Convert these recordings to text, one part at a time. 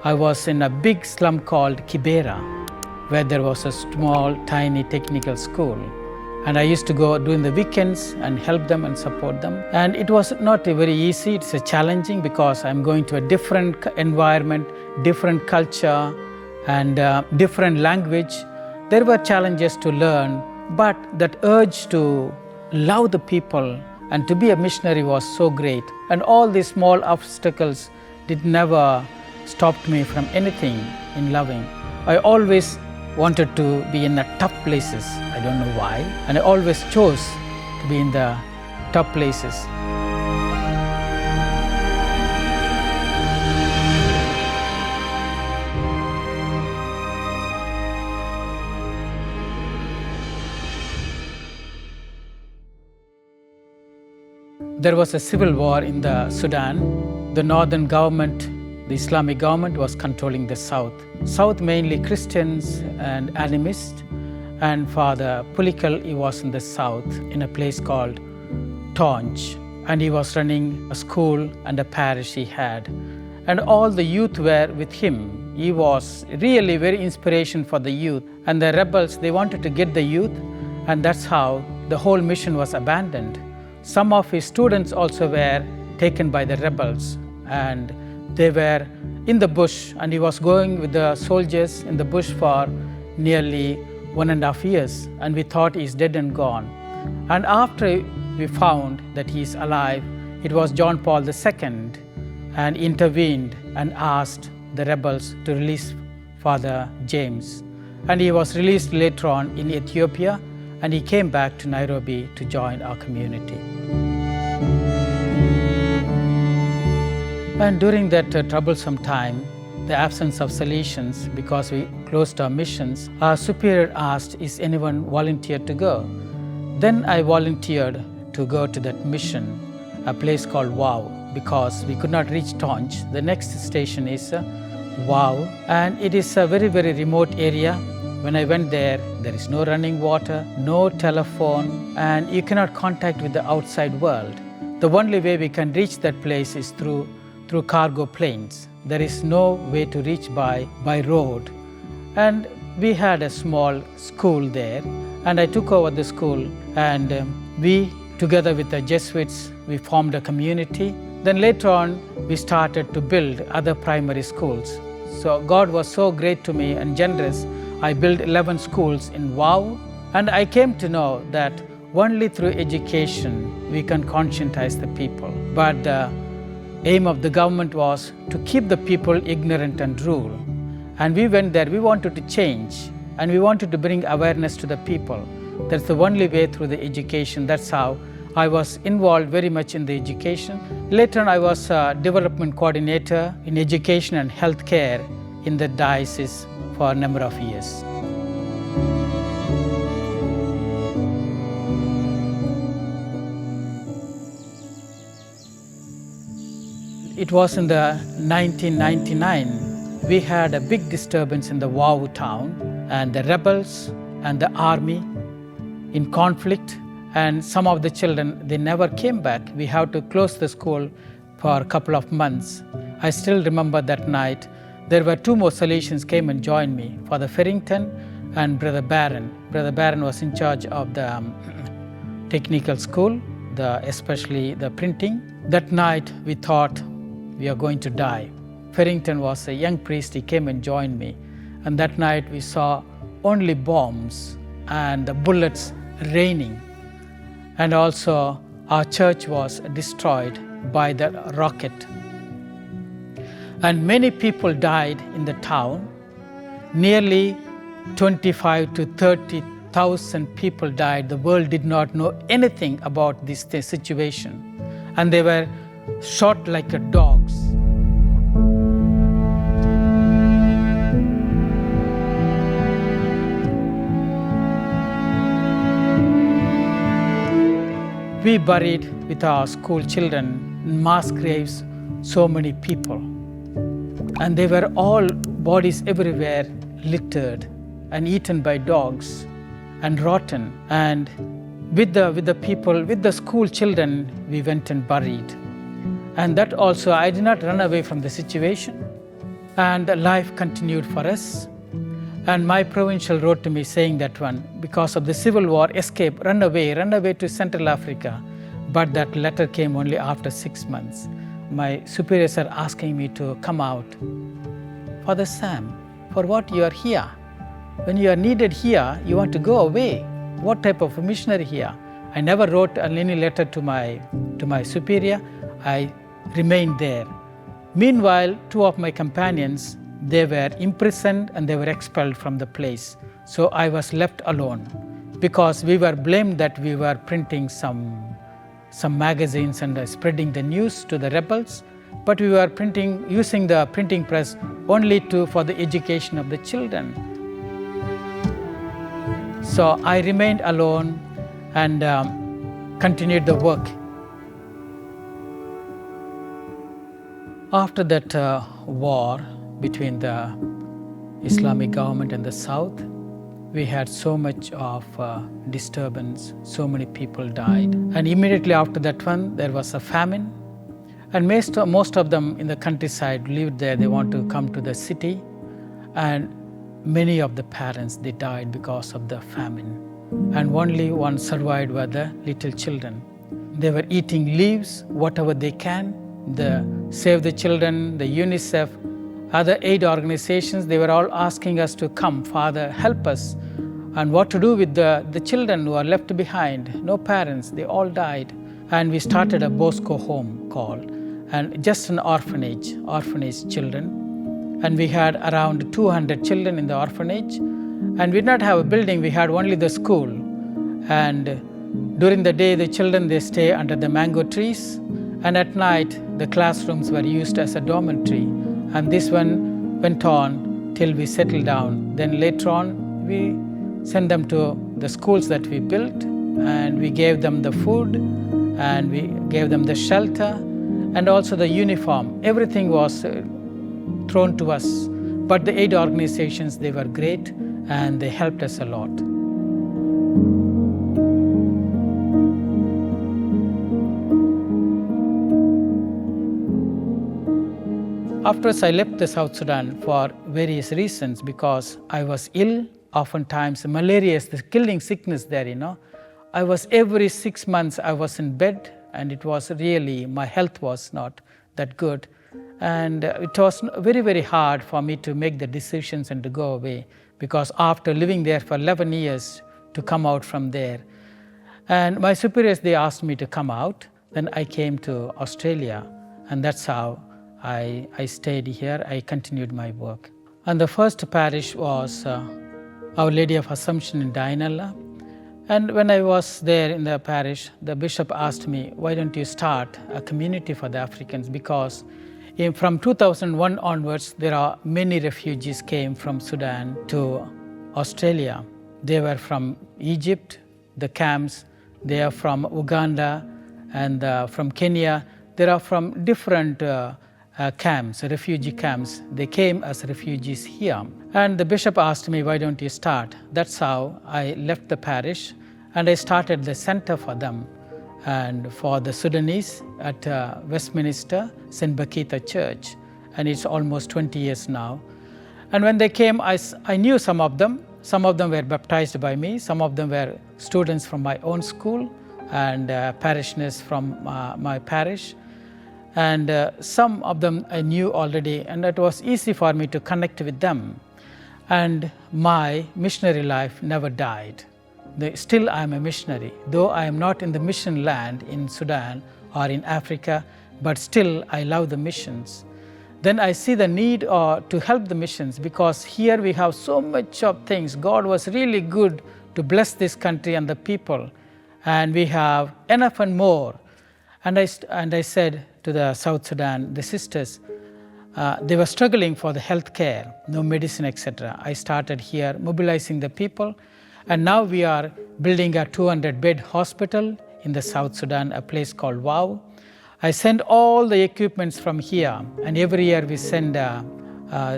I was in a big slum called Kibera, where there was a small, tiny technical school. And I used to go during the weekends and help them and support them. And it was not very easy, it's challenging because I'm going to a different environment, different culture, and different language. There were challenges to learn, but that urge to love the people and to be a missionary was so great. And all these small obstacles did never stop me from anything in loving. I always wanted to be in the tough places. I don't know why. And I always chose to be in the tough places. There was a civil war in the Sudan. The northern government, the Islamic government, was controlling the south. South mainly Christians and animists, and Father Pulikal, he was in the south in a place called Tonj, and he was running a school and a parish he had. And all the youth were with him. He was really very inspiration for the youth. And the rebels, they wanted to get the youth, and that's how the whole mission was abandoned. Some of his students also were taken by the rebels, and they were in the bush, and he was going with the soldiers in the bush for nearly 1.5 years, and we thought he's dead and gone. And after we found that he's alive, it was John Paul II and intervened and asked the rebels to release Father James. And he was released later on in Ethiopia, and he came back to Nairobi to join our community. And during that troublesome time, the absence of Salesians, because we closed our missions, our superior asked, is anyone volunteered to go? Then I volunteered to go to that mission, a place called Wow, because we could not reach Tonj. The next station is Wow, and it is a very, very remote area. When I went there, there is no running water, no telephone, and you cannot contact with the outside world. The only way we can reach that place is through cargo planes. There is no way to reach by road. And we had a small school there, and I took over the school, and we, together with the Jesuits, we formed a community. Then later on, we started to build other primary schools. So God was so great to me and generous. I built 11 schools in Wow, and I came to know that only through education we can conscientize the people. But the aim of the government was to keep the people ignorant and rule. And we went there, we wanted to change, and we wanted to bring awareness to the people. That's the only way, through the education. That's how I was involved very much in the education. Later on, I was a development coordinator in education and healthcare in the diocese for a number of years. It was in the 1999, we had a big disturbance in the Wow town, and the rebels and the army in conflict, and some of the children, they never came back. We had to close the school for a couple of months. I still remember that night. There were 2 more Salesians came and joined me, Father Farrington and Brother Barron. Brother Barron was in charge of the technical school, especially the printing. That night we thought we are going to die. Farrington was a young priest, he came and joined me. And that night we saw only bombs and the bullets raining. And also our church was destroyed by the rocket. And many people died in the town. Nearly 25 to 30,000 people died. The world did not know anything about this situation. And they were shot like dogs. We buried with our school children in mass graves so many people. And they were all bodies everywhere, littered and eaten by dogs and rotten. And with the people, with the school children, we went and buried. And that also, I did not run away from the situation. And life continued for us. And my provincial wrote to me saying that because of the civil war, escape, run away to Central Africa. But that letter came only after 6 months. My superiors are asking me to come out. Father Sam, for what you are here? When you are needed here, you want to go away. What type of a missionary here? I never wrote any letter to my superior. I remained there. Meanwhile, 2 of my companions, they were imprisoned and they were expelled from the place. So I was left alone because we were blamed that we were printing some magazines and spreading the news to the rebels. But we were using the printing press only for the education of the children. So I remained alone and continued the work. After that war between the Islamic government and the South, we had so much of disturbance, so many people died. And immediately after that one, there was a famine. And most of them in the countryside lived there. They want to come to the city. And many of the parents, they died because of the famine. And only one survived were the little children. They were eating leaves, whatever they can. The Save the Children, the UNICEF, other aid organizations, they were all asking us to come, Father, help us. And what to do with the children who are left behind? No parents, they all died. And we started a Bosco home called, and just an orphanage children. And we had around 200 children in the orphanage. And we did not have a building, we had only the school. And during the day, the children, they stay under the mango trees. And at night, the classrooms were used as a dormitory. And this one went on till we settled down. Then later on, we sent them to the schools that we built, and we gave them the food, and we gave them the shelter, and also the uniform. Everything was thrown to us. But the aid organizations, they were great, and they helped us a lot. Afterwards, I left the South Sudan for various reasons because I was ill. Oftentimes, malaria is the killing sickness there, I was every 6 months, I was in bed, and it was really, my health was not that good. And it was very, very hard for me to make the decisions and to go away because after living there for 11 years, to come out from there. And my superiors, they asked me to come out. Then I came to Australia, and that's how I stayed here. I continued my work. And the first parish was Our Lady of Assumption in Dianella. And when I was there in the parish, the bishop asked me, why don't you start a community for the Africans? Because from 2001 onwards, there are many refugees came from Sudan to Australia. They were from Egypt, the camps. They are from Uganda and from Kenya. They are from different camps, refugee camps. They came as refugees here. And the bishop asked me, why don't you start? That's how I left the parish and I started the center for them and for the Sudanese at Westminster, St. Bakita Church. And it's almost 20 years now. And when they came, I knew some of them. Some of them were baptized by me. Some of them were students from my own school and parishioners from my parish. And some of them I knew already, and it was easy for me to connect with them. And my missionary life never died. Still I am a missionary, though I am not in the mission land in Sudan or in Africa, but still I love the missions. Then I see the need to help the missions because here we have so much of things. God was really good to bless this country and the people, and we have enough and more. And I said to the South Sudan, the sisters, they were struggling for the health care, no medicine, etc. I started here mobilizing the people, and now we are building a 200-bed hospital in the South Sudan, a place called Wow. I send all the equipments from here, and every year we send a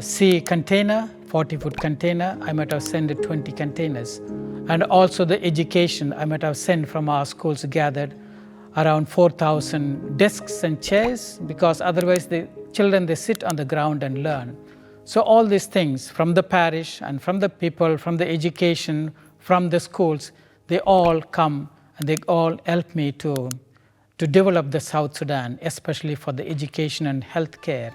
sea container, 40-foot container. I might have sent 20 containers. And also the education, I might have sent from our schools gathered around 4,000 desks and chairs, because otherwise the children, they sit on the ground and learn. So all these things from the parish and from the people, from the education, from the schools, they all come and they all help me to develop the South Sudan, especially for the education and health care.